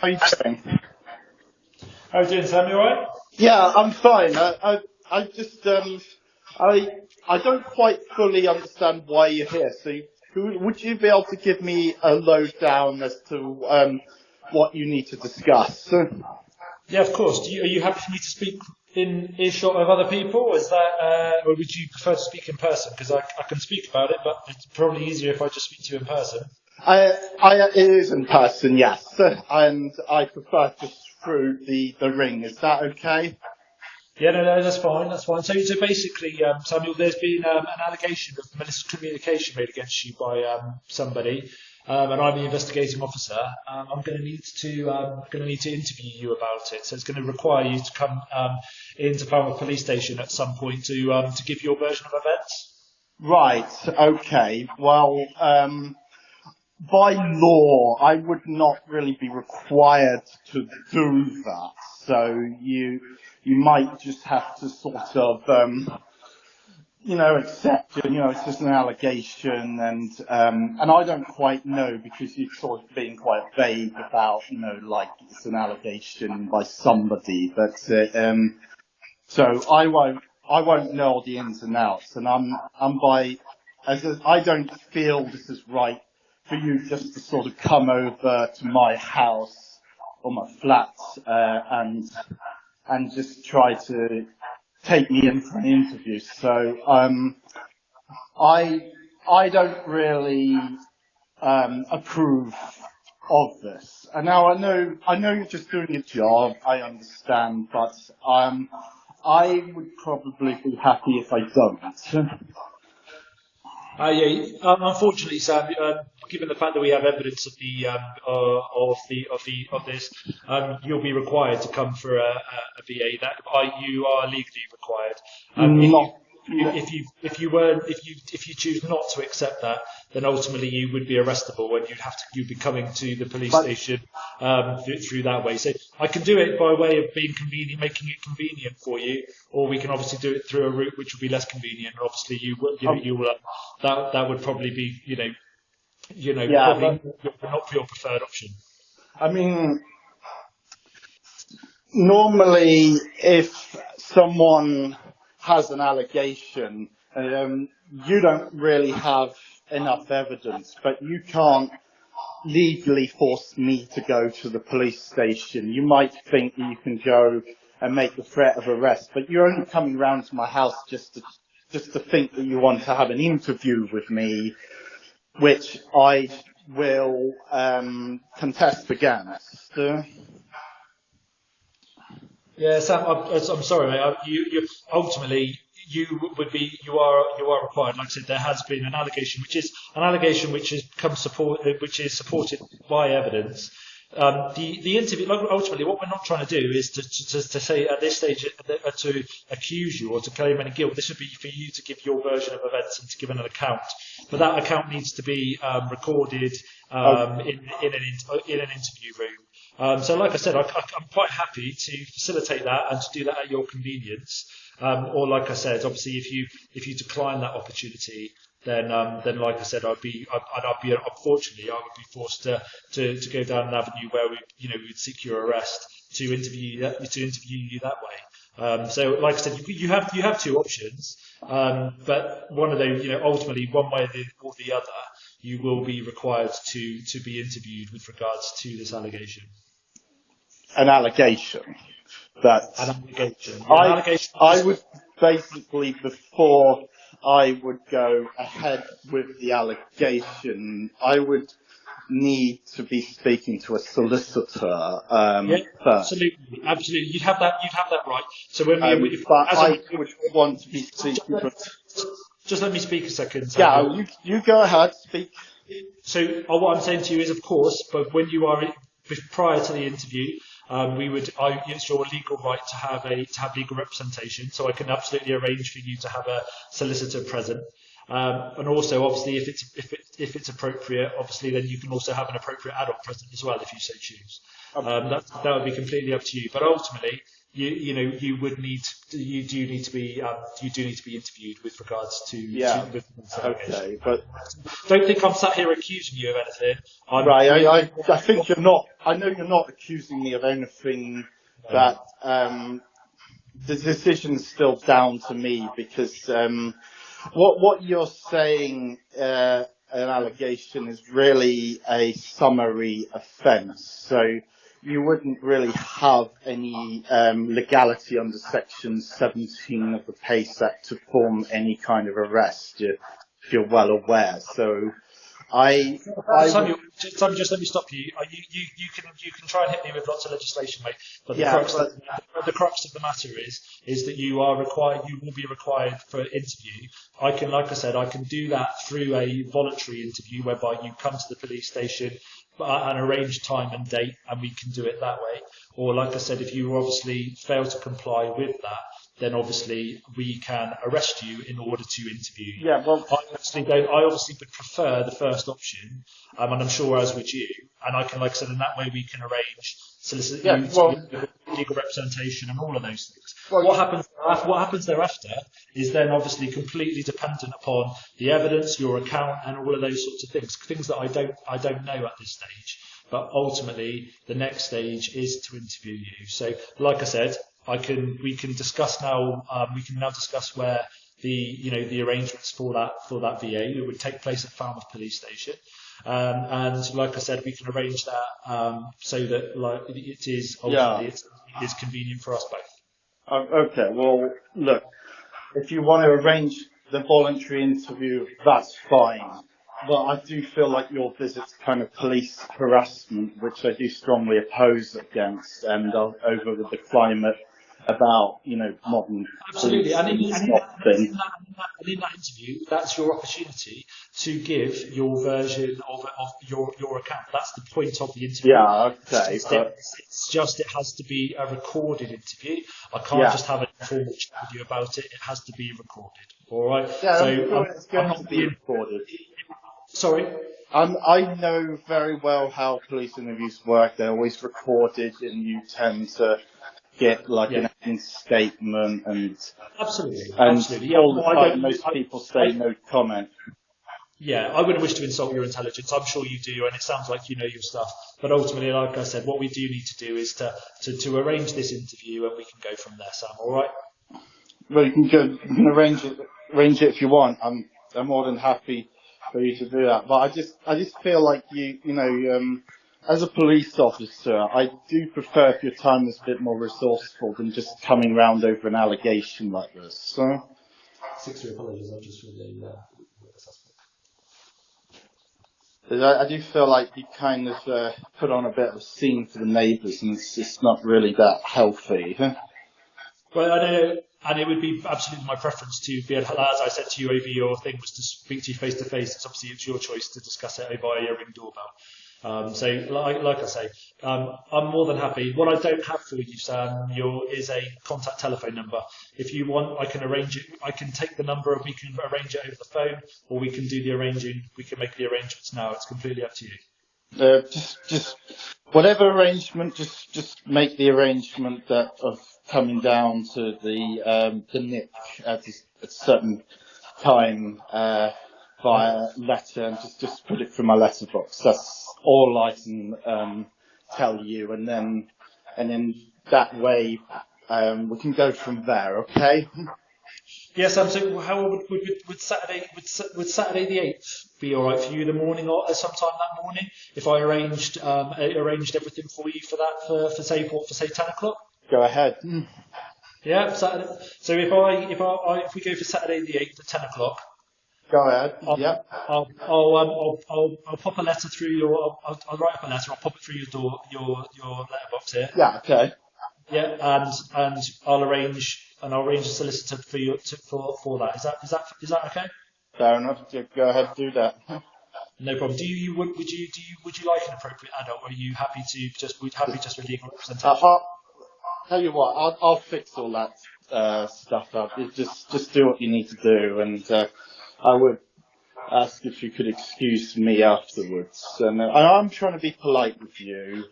How are you doing? How are you doing, Sam? You alright? Yeah, I'm fine. I just, I don't quite fully understand why you're here. So, would you be able to give me a lowdown as to what you need to discuss? Yeah, of course. Are you happy for me to speak in earshot of other people? Or would you prefer to speak in person? Because I can speak about it, but it's probably easier if I just speak to you in person. It is in person, yes, and I prefer just through the ring. Is that okay? Yeah, no, that's fine. That's fine. So basically, Samuel, there's been an allegation of malicious communication made against you by somebody, and I'm the investigating officer. I'm going to need to interview you about it. So it's going to require you to come into Falmouth Police Station at some point to give your version of events. Right. Okay. Well, by law, I would not really be required to do that. So you might just have to sort of, accept it. It's just an allegation, and I don't quite know because you're sort of being quite vague about, like it's an allegation by somebody, but so I won't know all the ins and outs, and I don't feel this is right for you just to sort of come over to my house or my flat and just try to take me in for an interview. So I don't really approve of this. And now I know you're just doing your job. I understand, but I would probably be happy if I don't. Unfortunately, Sam, given the fact that we have evidence of this, you'll be required to come for a VA. You are legally required. If you choose not to accept that, then ultimately you would be arrestable, and you'd be coming to the police station through that way. So I can do it by way of being convenient, making it convenient for you, or we can obviously do it through a route which will be less convenient. And obviously, that would probably be probably not your preferred option. I mean, normally if someone has an allegation, you don't really have enough evidence, but you can't legally force me to go to the police station. You might think that you can go and make a threat of arrest, but you're only coming round to my house just to think that you want to have an interview with me, which I will contest against. Yeah, Sam, I'm sorry, mate. You ultimately you are required. Like I said, there has been an allegation, which is supported by evidence. The interview, ultimately, what we're not trying to do is to say at this stage to accuse you or to claim any guilt. This would be for you to give your version of events and to give an account. But that account needs to be recorded in an interview room. So, like I said, I'm quite happy to facilitate that and to do that at your convenience. Or, like I said, obviously, if you decline that opportunity, then like I said, unfortunately, I would be forced to go down an avenue where we'd seek your arrest to interview you that way. So, like I said, you have two options, but one of those, ultimately, one way or the other, you will be required to be interviewed with regards to this allegation. An allegation. I would basically, before I would go ahead with the allegation, I would need to be speaking to a solicitor. First. Absolutely. You'd have that right. So when I would want to be speaking. Just let me speak a second. Yeah, you go ahead, speak. So what I'm saying to you is, of course, but when you are prior to the interview, it's your legal right to have legal representation. So I can absolutely arrange for you to have a solicitor present. And also, obviously, if it's appropriate, obviously, then you can also have an appropriate adult present as well, if you so choose. That would be completely up to you. But ultimately, you would need you do need to be interviewed with regards to Yeah. with Okay, but don't think I'm sat here accusing you of anything. I think you're not. I know you're not accusing me of anything. That the decision's still down to me, because what you're saying, an allegation, is really a summary offence. So you wouldn't really have any legality under Section 17 of the PACE Act to form any kind of arrest, if you're well aware. So Samuel, just let me stop you. You can try and hit me with lots of legislation, mate. But the crux of the matter is that you will be required for interview. Like I said, I can do that through a voluntary interview, whereby you come to the police station and arrange time and date, and we can do it that way. Or, like I said, if you obviously fail to comply with that, then obviously we can arrest you in order to interview you. Yeah, well, I obviously would prefer the first option, and I'm sure as would you. And I can, like I said, in that way we can arrange legal representation and all of those things. Well, what happens thereafter is then obviously completely dependent upon the evidence, your account, and all of those sorts of things that I don't know at this stage. But ultimately, the next stage is to interview you. So, like I said, we can discuss now. We can now discuss where the arrangements for that VA. It would take place at Falmouth Police Station, and like I said, we can arrange that so that it is ultimately it is convenient for us both. Okay. Well, look, if you want to arrange the voluntary interview, that's fine. But I do feel like your visit's kind of police harassment, which I do strongly oppose against, and over with the climate about, modern Absolutely. And in that interview, that's your opportunity to give your version of your account. That's the point of the interview. Yeah, okay. It's just it has to be a recorded interview. I can't just have an informal chat with you about it. It has to be recorded. All right. Yeah, so it's going to be recorded. Sorry. I know very well how police interviews work. They're always recorded, and you tend to get an end statement and absolutely. All the time, most people say no comment. Yeah, I wouldn't wish to insult your intelligence. I'm sure you do, and it sounds like you know your stuff. But ultimately, like I said, what we do need to do is to arrange this interview, and we can go from there, Sam. All right? Well, you can arrange it if you want. I'm more than happy for you to do that. But I just feel like as a police officer, I do prefer if your time is a bit more resourceful than just coming round over an allegation like this. So. 6 apologies. I'll just read the assessment. I do feel like you kind of put on a bit of a scene for the neighbours, and it's just not really that healthy. Huh? Well, I know, and it would be absolutely my preference to be, as I said to you over your thing, was to speak to you face to face. It's your choice to discuss it over your ring doorbell. So, like I say, I'm more than happy. What I don't have for you, Sam, is a contact telephone number. If you want, I can arrange it. I can take the number and we can arrange it over the phone, or we can do the arranging. We can make the arrangements now. It's completely up to you. Just whatever arrangement. Just make the arrangement of coming down to the NIC at a certain time via letter, and just put it through my letterbox. That's all I can tell you, and then that way we can go from there. Okay? Yes, so how would Saturday the 8th be all right for you? The morning or sometime that morning, if I arranged everything for you for that for say 10 o'clock. Go ahead. Yeah, Saturday. So if we go for Saturday the 8th at 10 o'clock. Go ahead. I'll pop a letter through your. I'll write up a letter. I'll pop it through your letterbox here. Yeah. Okay. Yeah, and I'll arrange a solicitor for you for that. Is that okay? Fair enough. Go ahead, do that. No problem. Would you like an appropriate adult, or are you happy just with legal representation? Tell you what, I'll fix all that stuff up. Just do what you need to do, and I would ask if you could excuse me afterwards. And I'm trying to be polite with you,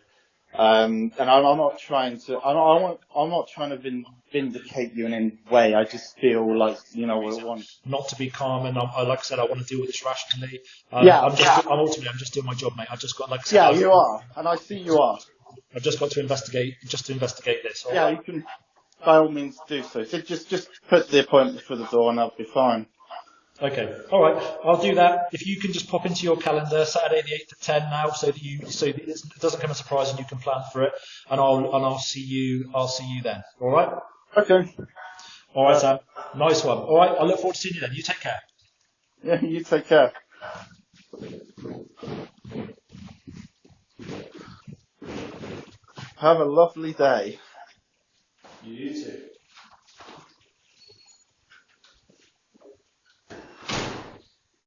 And I'm not trying to. I'm not trying to vindicate you in any way. I just feel like we want. Not to be calm, and like I said, I want to deal with this rationally. Yeah. I'm just doing my job, mate. I just got, like I said, Yeah, you are, and I see you are. I've just got to investigate this. Yeah, you can by all means do so. So just put the appointment for the door, and I'll be fine. Okay, all right, I'll do that. If you can just pop into your calendar Saturday the 8th at 10 now, so that it doesn't come as a surprise and you can plan for it, and I'll see you then. All right. Okay. All right, Sam. Nice one. All right, I look forward to seeing you then. You take care. Yeah, you take care. Have a lovely day.